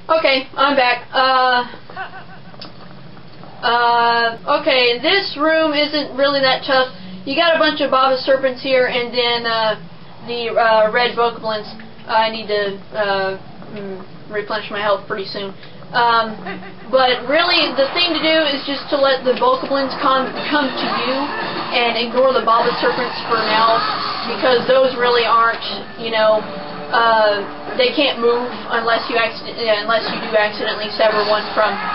Okay, I'm back. Okay, this room isn't really that tough. You got a bunch of Baba Serpents here, and then the red Bokoblins. I need to replenish my health pretty soon. But really, the thing to do is just to let the Bokoblins come to you and ignore the Baba Serpents for now, because those really aren't, you know, they can't move unless you do accidentally sever one from the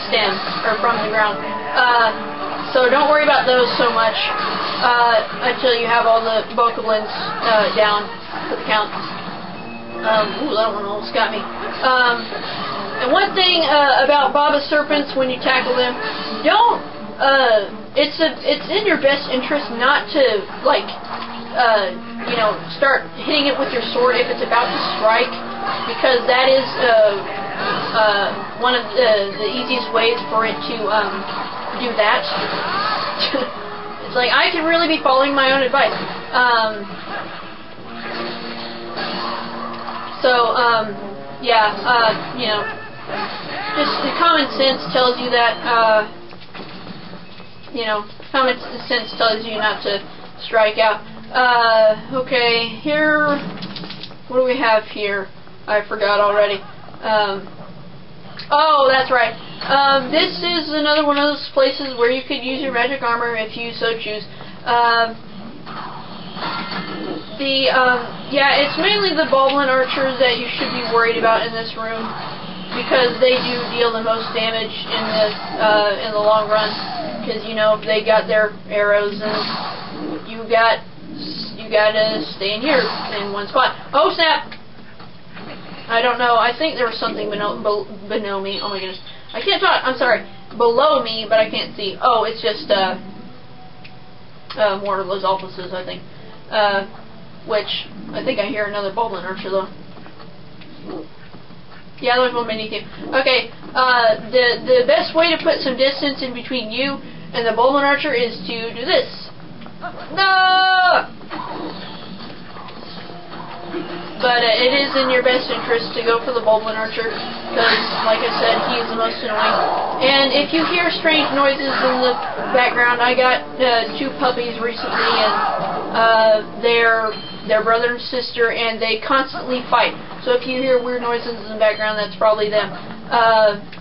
stem or from the ground. So don't worry about those so much until you have all the Bokoblins down for the count. Ooh, that one almost got me. And one thing about Baba Serpents, when you tackle them, don't. It's in your best interest not to, like, you know, start hitting it with your sword if it's about to strike, because that is one of the easiest ways for it to do that. It's like, I can really be following my own advice. Yeah, you know, just common sense tells you that, you know, common sense tells you not to strike out. Okay, here, what do we have here? I forgot already. Oh, that's right. This is another one of those places where you could use your magic armor if you so choose. Yeah, it's mainly the Boblin archers that you should be worried about in this room, because they do deal the most damage in the long run. Because, you know, they got their arrows, and you gotta stay in here in one spot. Oh snap! I don't know. I think there was something below me. Oh my goodness! I can't talk. I'm sorry. Below me, but I can't see. Oh, it's just more of those Aeralfos, I think. Which I think I hear another Boblin archer though. Yeah, there's one mini too. Okay, the best way to put some distance in between you and the Boblin archer is to do this. No! But it is in your best interest to go for the Boblin archer, because, like I said, he is the most annoying. And if you hear strange noises in the background, I got 2 puppies recently, and they're brother and sister, and they constantly fight. So if you hear weird noises in the background, that's probably them.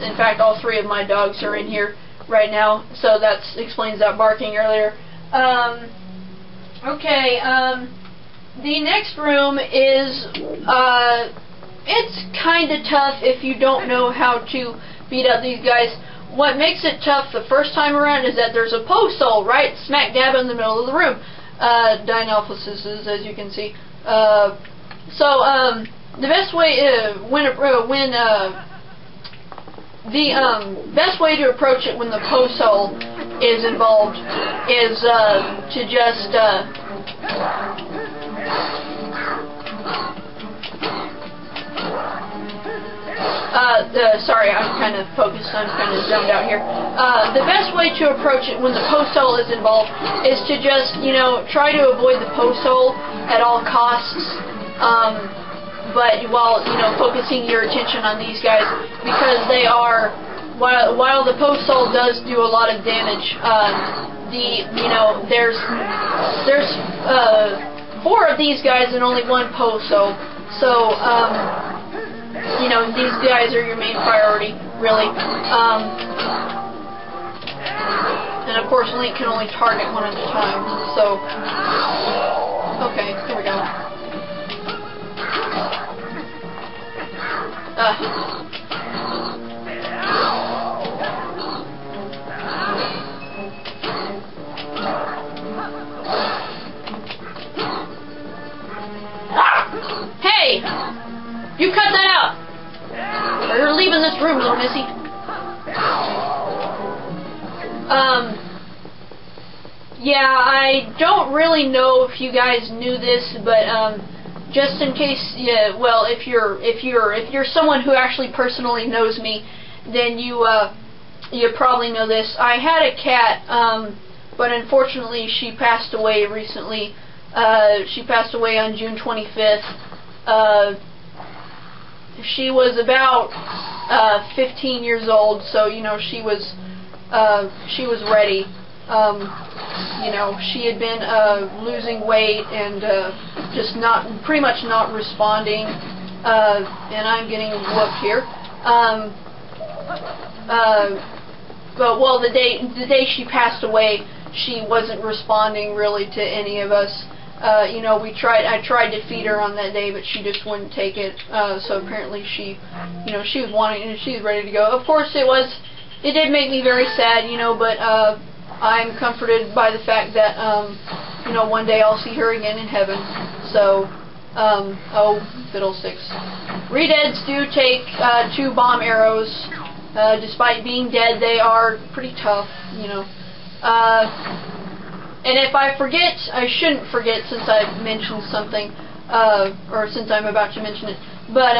In fact, all 3 of my dogs are in here right now, so that explains that barking earlier. Okay, the next room is, it's kinda tough if you don't know how to beat up these guys. What makes it tough the first time around is that there's a post hole right smack dab in the middle of the room. Aeralfos is, as you can see. The best way, the best way to approach it when the post hole is involved is to just sorry, I'm kind of focused, I'm kind of zoned out here. The best way to approach it when the post hole is involved is to just, you know, try to avoid the post hole at all costs. But while, you know, focusing your attention on these guys, because they are, while the post hole does do a lot of damage, you know, there's 4 of these guys and only 1 post hole, so, you know, these guys are your main priority, really. And of course, Link can only target one at a time, so, okay, here we go. Hey! You cut that out! Or you're leaving this room, little missy. Yeah, I don't really know if you guys knew this, but, just in case, yeah, well, if you're someone who actually personally knows me, then you probably know this. I had a cat, but unfortunately she passed away recently. She passed away on June 25th. She was about 15 years old, so you know she was ready. You know, she had been losing weight and just pretty much not responding. And I'm getting whooped here. But well, the day she passed away, she wasn't responding really to any of us. You know, I tried to feed her on that day, but she just wouldn't take it. So apparently she was wanting, and she was ready to go. Of course, it did make me very sad, you know, but I'm comforted by the fact that, you know, one day I'll see her again in heaven. So, oh, fiddlesticks. Redeads do take 2 bomb arrows. Despite being dead, they are pretty tough, you know. And if I forget, I shouldn't forget since I mentioned something, or since I'm about to mention it. But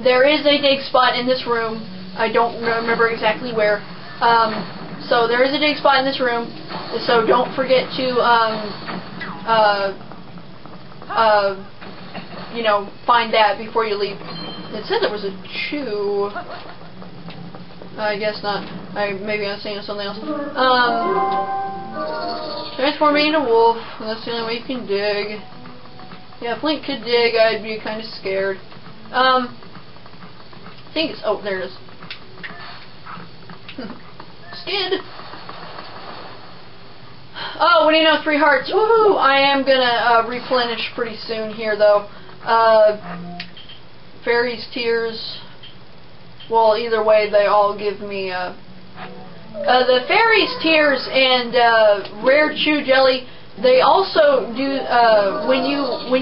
there is a dig spot in this room. I don't remember exactly where. So there is a dig spot in this room. So don't forget to, you know, find that before you leave. It said there was a chew. I guess not. Maybe I'm thinking of something else. Transforming into wolf. That's the only way you can dig. Yeah, if Link could dig, I'd be kind of scared. I think it's... Oh, there it is. Skid! Oh, what do you know? 3 hearts. Woohoo! I am gonna replenish pretty soon here, though. Fairy's Tears. Well, either way, they all give me... the Fairy's Tears and Rare Chew Jelly, they also do... when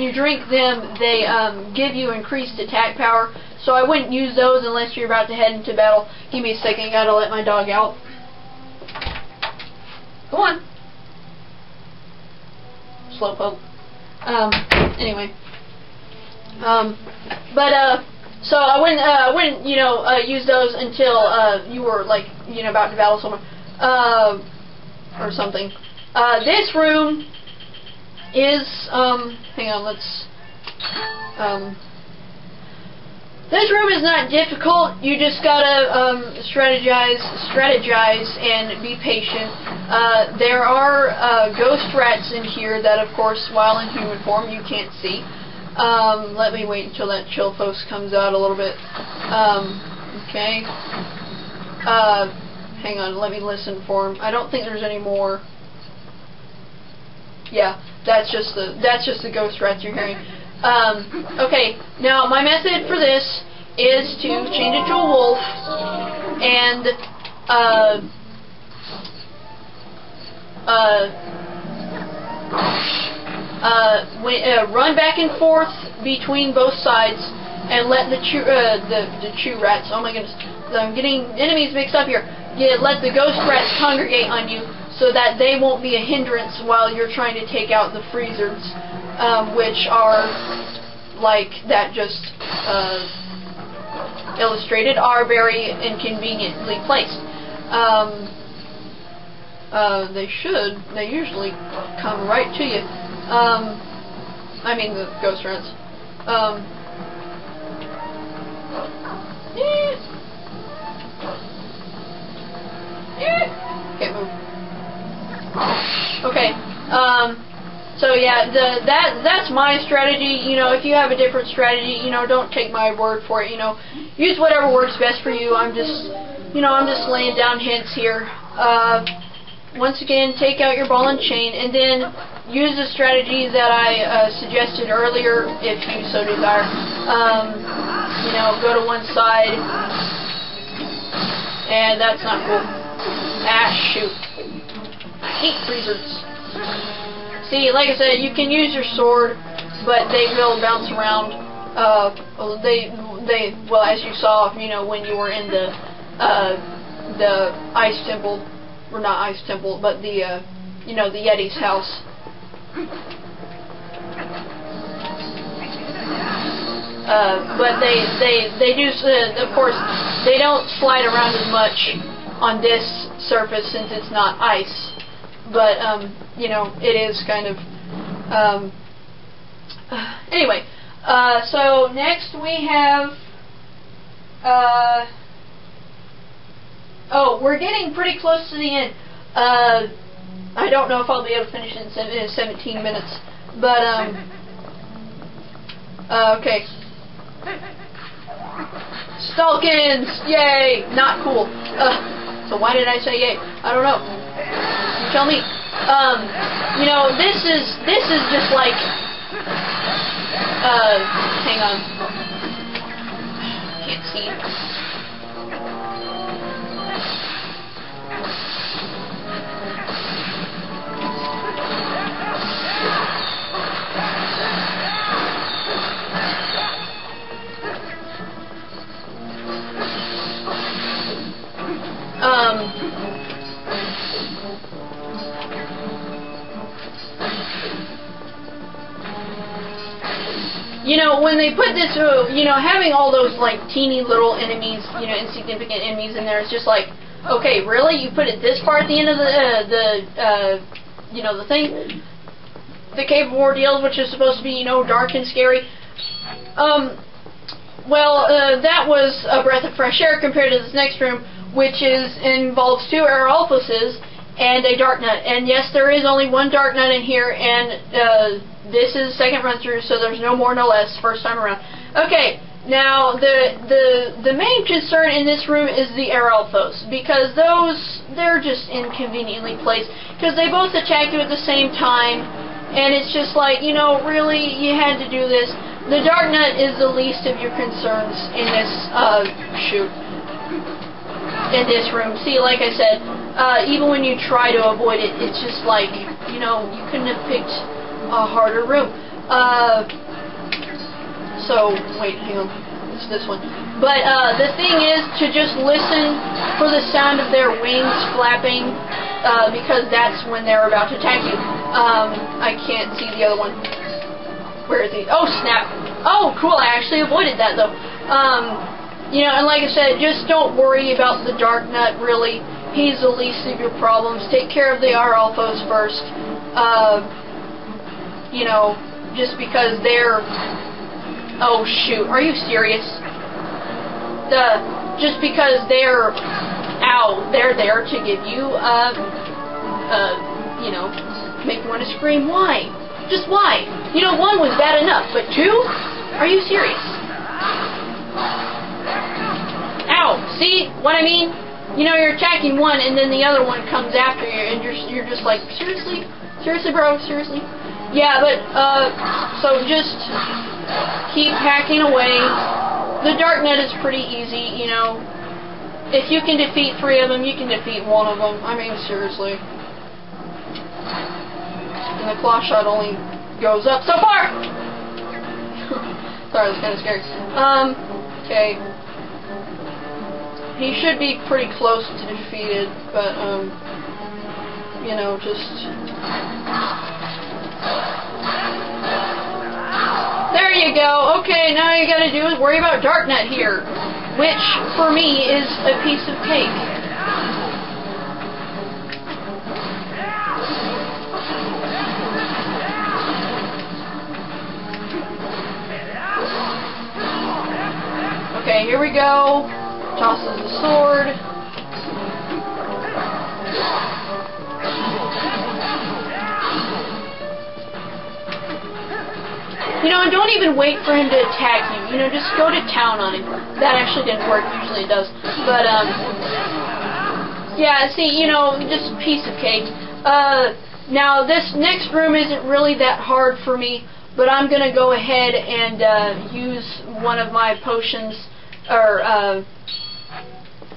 you drink them, they give you increased attack power. So I wouldn't use those unless you're about to head into battle. Give me a second, gotta let my dog out. Go on. Slowpoke. Anyway. So I wouldn't, you know, use those until you were like, you know, about to battle someone, or something. This room is, hang on, let's, this room is not difficult. You just gotta strategize, and be patient. There are ghost rats in here that, of course, while in human form, you can't see. Let me wait until that Aeralfos comes out a little bit. Okay. Hang on, let me listen for him. I don't think there's any more. Yeah, that's just the ghost rats you're hearing. Okay, now my method for this is to change it to a wolf and run back and forth between both sides and let the chew rats. Oh my goodness, I'm getting enemies mixed up here. Let the ghost rats congregate on you so that they won't be a hindrance while you're trying to take out the freezers, which are, like that just illustrated, are very inconveniently placed. They usually come right to you. I mean the ghost rats. Can't move. Okay. So yeah, that's my strategy. You know, if you have a different strategy, you know, don't take my word for it. You know, use whatever works best for you. I'm just laying down hints here. Once again, take out your ball and chain, and then use the strategy that I suggested earlier, if you so desire. You know, go to one side, and that's not cool. Ah, shoot. I hate freezers. See, like I said, you can use your sword, but they will bounce around. Well, as you saw, you know, when you were in the ice temple, or not ice temple, but the, you know, the Yeti's house. But they do, of course, they don't slide around as much on this surface since it's not ice. But, you know, it is kind of Anyway, so next we have, oh, we're getting pretty close to the end. I don't know if I'll be able to finish it in 17 minutes, but, okay. Stalkins! Yay! Not cool. So why did I say yay? I don't know. You tell me. You know, this is just like, hang on. Can't see. You know, when they put this, you know, having all those, like, teeny little enemies, you know, insignificant enemies in there, it's just like, okay, really? You put it this far at the end of you know, the thing? The Cave of Ordeals, which is supposed to be, you know, dark and scary. Well, that was a breath of fresh air compared to this next room, which involves 2 Aeralfoses and a Darknut. And yes, there is only one Darknut in here, and this is second run through, so there's no more, no less, first time around. Okay, now the main concern in this room is the Aeralfos, because they're just inconveniently placed, because they both attack you at the same time, and it's just like, you know, really, you had to do this. The Darknut is the least of your concerns in this, in this room. See, like I said, even when you try to avoid it, it's just like, you know, you couldn't have picked a harder room. So, wait, hang on. It's this one. But, the thing is to just listen for the sound of their wings flapping, because that's when they're about to attack you. I can't see the other one. Where is he? Oh, snap. Oh, cool, I actually avoided that, though. You know, and like I said, just don't worry about the Darknut, really. He's the least of your problems. Take care of the Aeralfos first. You know, just because they're... Oh, shoot. Are you serious? Just because they're... Ow. They're there to give you, you know, make you want to scream. Why? Just why? You know, 1 was bad enough, but 2? Are you serious? Ow. See what I mean? You know, you're attacking one, and then the other one comes after you, and you're just like, seriously? Seriously, bro? Seriously? Yeah, but, so just keep hacking away. The Darknut is pretty easy, you know. If you can defeat 3 of them, you can defeat 1 of them. I mean, seriously. And the claw shot only goes up so far! Sorry, that's kind of scary. Okay. He should be pretty close to defeated, but, you know, just... There you go! Okay, now all you gotta do is worry about Darknut here, which, for me, is a piece of cake. Okay, here we go. Tosses the sword. You know, and don't even wait for him to attack you. You know, just go to town on him. That actually didn't work. Usually it does. But, yeah, see, you know, just a piece of cake. Now, this next room isn't really that hard for me, but I'm going to go ahead and use one of my potions, or,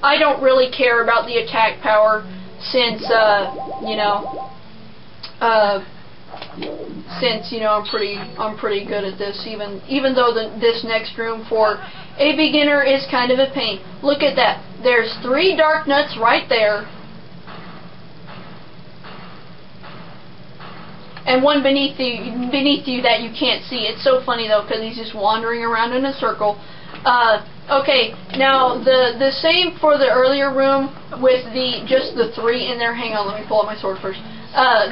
I don't really care about the attack power, since, you know, I'm pretty good at this, even though this next room for a beginner is kind of a pain. Look at that. There's 3 Darknuts right there. And one beneath you that you can't see. It's so funny though, because he's just wandering around in a circle. Okay, now the same for the earlier room with just the 3 in there. Hang on, let me pull out my sword first.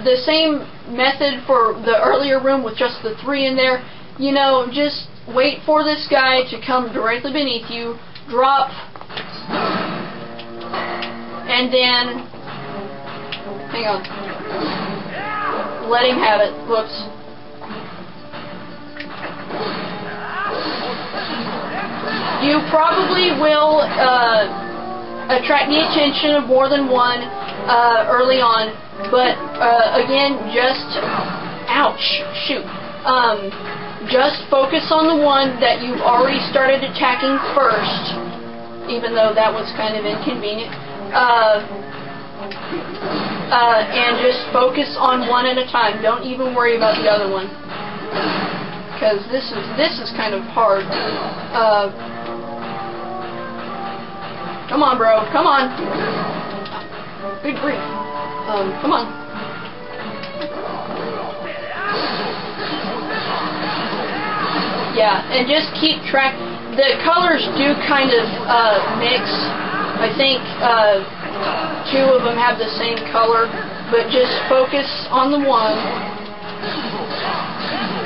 the same method for the earlier room with just the 3 in there. You know, just wait for this guy to come directly beneath you, drop, and then, hang on, let him have it. Whoops. You probably will attract the attention of more than one early on, but again, just just focus on the one that you've already started attacking first, even though that was kind of inconvenient, and just focus on one at a time. Don't even worry about the other one, because this is kind of hard. Come on, bro. Come on. Good grief. Come on. Yeah, and just keep track. The colors do kind of mix. I think 2 of them have the same color, but just focus on the one,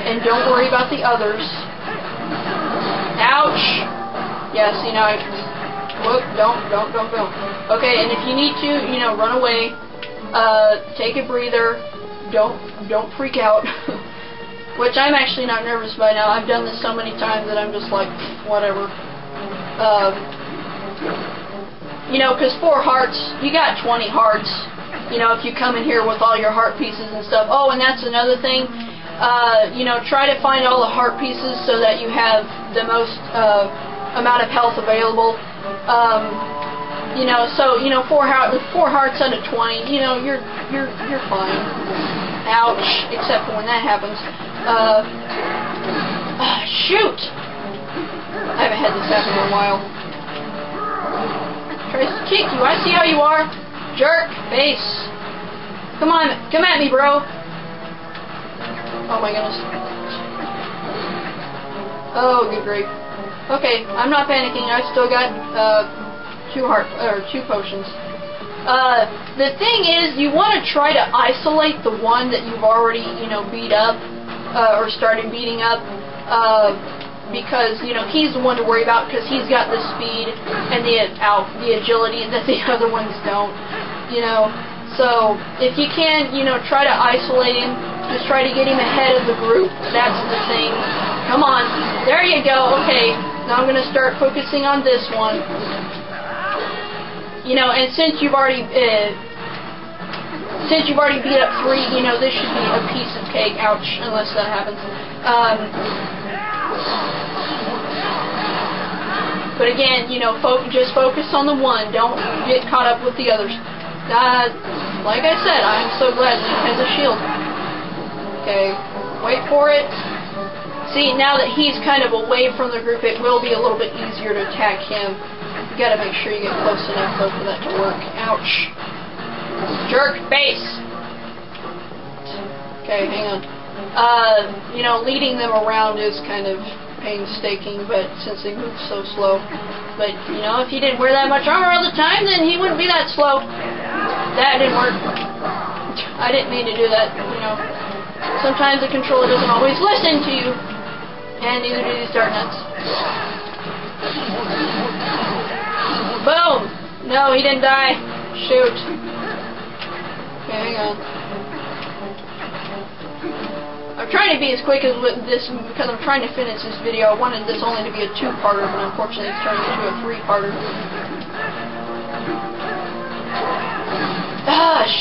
and don't worry about the others. Ouch! Yeah, see now whoop, don't. Okay, and if you need to, you know, run away, take a breather, don't freak out. Which I'm actually not nervous by now. I've done this so many times that I'm just like, whatever. You know, because 4 hearts, you got 20 hearts. You know, if you come in here with all your heart pieces and stuff. Oh, and that's another thing. You know, try to find all the heart pieces so that you have the most amount of health available. You know, so, you know, 4 hearts out of 20, you know, you're fine. Ouch, except for when that happens. Shoot! I haven't had this happen in a while. Tries to kick you. I see how you are. Jerk face. Come on, come at me, bro. Oh my goodness. Oh, good grief. Okay, I'm not panicking. I still got 2 potions. The thing is, you want to try to isolate the one that you've already, you know, beat up, or started beating up, because, you know, he's the one to worry about, because he's got the speed and the agility that the other ones don't, you know. So, if you can, you know, try to isolate him, just try to get him ahead of the group. That's the thing. Come on. There you go. Okay, now I'm going to start focusing on this one. You know, and since you've already beat up 3, you know, this should be a piece of cake. Ouch, unless that happens. But again, you know, just focus on the one. Don't get caught up with the others. Like I said, I'm so glad he has a shield. Okay, wait for it. See, now that he's kind of away from the group, it will be a little bit easier to attack him. You gotta make sure you get close enough though for that to work. Ouch. Jerk face. Okay, hang on. You know, leading them around is kind of painstaking, but since they move so slow. But, you know, if he didn't wear that much armor all the time, then he wouldn't be that slow. That didn't work. I didn't mean to do that, you know. Sometimes the controller doesn't always listen to you. And neither do these Darknuts. Boom! No, he didn't die. Shoot. Okay, hang on. I'm trying to be as quick as with this because I'm trying to finish this video. I wanted this only to be a 2-parter, but unfortunately it's turned into a 3-parter.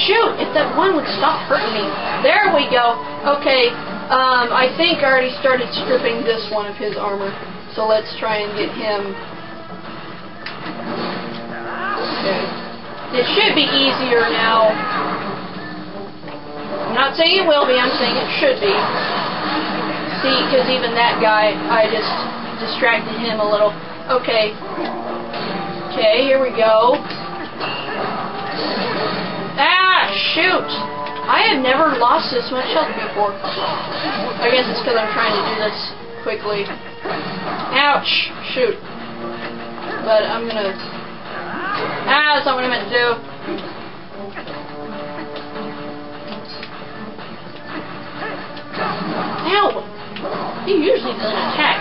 Shoot! If that one would stop hurting me. There we go. Okay, I think I already started stripping this one of his armor. So let's try and get him. Okay. It should be easier now. I'm not saying it will be, I'm saying it should be. See, because even that guy, I just distracted him a little. Okay. Okay, here we go. Ah, shoot! I have never lost this much health before. I guess it's because I'm trying to do this quickly. Ouch! Shoot. But I'm gonna... Ah, that's not what I meant to do. He usually doesn't attack.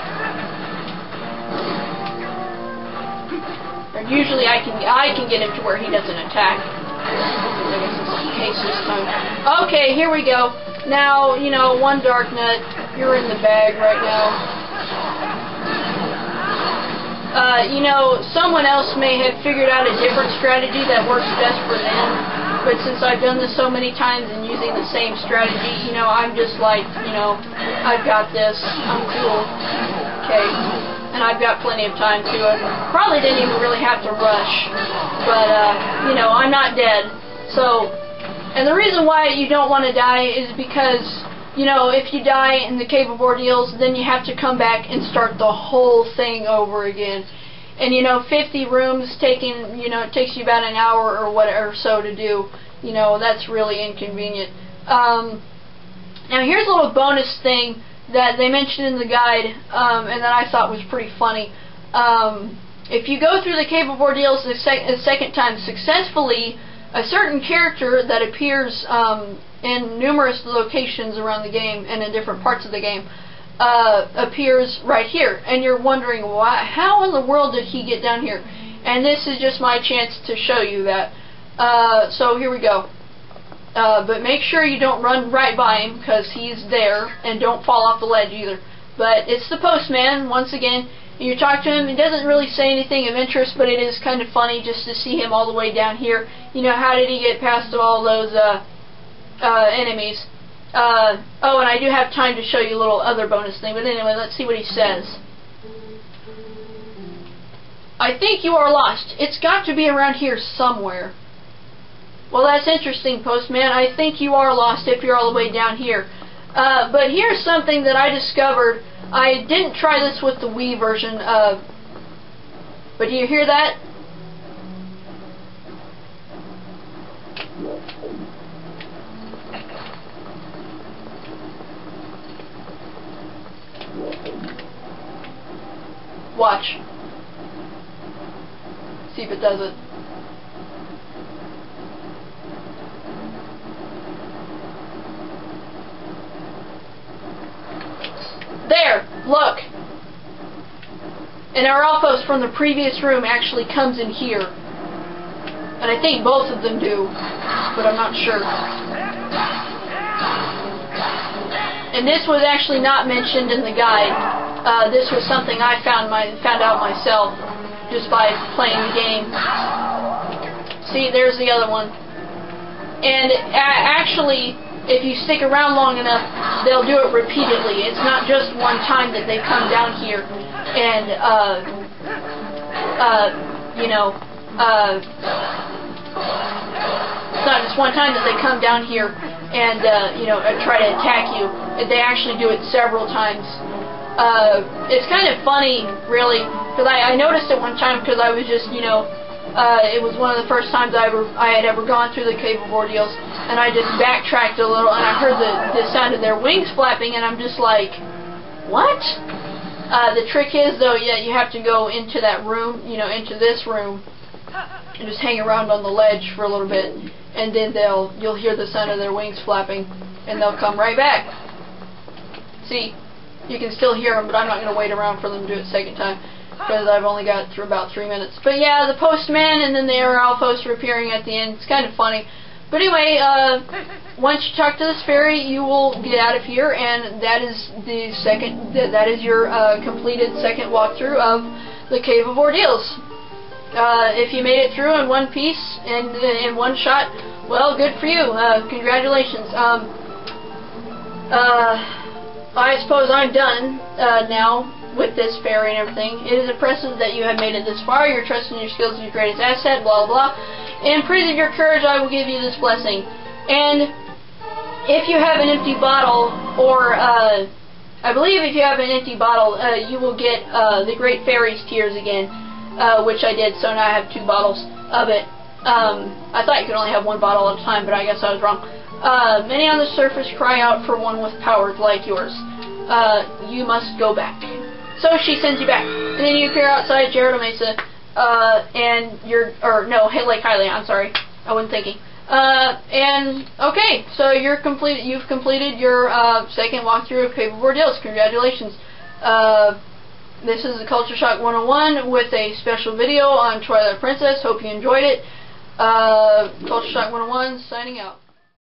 Or usually I can get him to where he doesn't attack. I guess it's the case this time. Okay, here we go. Now, you know, one Darknut. You're in the bag right now. You know, someone else may have figured out a different strategy that works best for them, but since I've done this so many times and using the same strategy, you know, I'm just like, you know, I've got this, I'm cool, okay, and I've got plenty of time to it. Probably didn't even really have to rush, but, you know, I'm not dead, so, and the reason why you don't want to die is because, you know, if you die in the Cave of Ordeals, then you have to come back and start the whole thing over again. And, you know, 50 rooms taking, you know, it takes you about an hour or whatever so to do. You know, that's really inconvenient. Now, here's a little bonus thing that they mentioned in the guide, and that I thought was pretty funny. If you go through the Cave of Ordeals a second time successfully, a certain character that appears in numerous locations around the game and in different parts of the game appears right here, and you're wondering why, how in the world did he get down here? And this is just my chance to show you that. So here we go. But make sure you don't run right by him because he's there, and don't fall off the ledge either. But it's the postman once again. You talk to him, he doesn't really say anything of interest, but it is kind of funny just to see him all the way down here. You know, how did he get past all those enemies? Oh, and I do have time to show you a little other bonus thing, but anyway, let's see what he says. I think you are lost. It's got to be around here somewhere. Well, that's interesting, postman. I think you are lost if you're all the way down here. But here's something that I discovered. I didn't try this with the Wii version, but do you hear that? Watch. See if it does it. There! Look! And Aeralfos from the previous room actually comes in here. And I think both of them do, but I'm not sure. And this was actually not mentioned in the guide. This was something I found out myself just by playing the game. See, there's the other one. And actually, if you stick around long enough, they'll do it repeatedly. It's not just one time that they come down here and, you know, it's not just one time that they come down here and, you know, try to attack you. They actually do it several times. It's kind of funny, really, because I noticed it one time because I was just, you know, it was one of the first times I had ever gone through the Cave of Ordeals, and I just backtracked a little, and I heard the sound of their wings flapping, and I'm just like, what? The trick is, though, yeah, you have to go into that room, you know, into this room, and just hang around on the ledge for a little bit, and then you'll hear the sound of their wings flapping, and they'll come right back. See, you can still hear them, but I'm not going to wait around for them to do it a second time, because I've only got through about 3 minutes. But yeah, the postman and then the Aeralfos are appearing at the end. It's kind of funny. But anyway, once you talk to this fairy, you will get out of here, and that is the second. That is your completed second walkthrough of the Cave of Ordeals. If you made it through in one piece and in one shot, well, good for you. Congratulations. I suppose I'm done now with this fairy and everything. It is impressive that you have made it this far. Your trust in your skills is your greatest asset, blah, blah, blah. In praise of your courage, I will give you this blessing. And if you have an empty bottle, or, I believe if you have an empty bottle, you will get the Great Fairy's Tears again, which I did, so now I have 2 bottles of it. I thought you could only have 1 bottle at a time, but I guess I was wrong. Many on the surface cry out for one with powers like yours. You must go back. So she sends you back, and then you appear outside Gerardo Mesa, and you're, or no, Lake Hylia, I'm sorry, I wasn't thinking. And okay, so you've completed your second walkthrough of Cave of Ordeals. Congratulations. This is the Culture Shock 101 with a special video on Twilight Princess. Hope you enjoyed it. Culture Shock 101 signing out.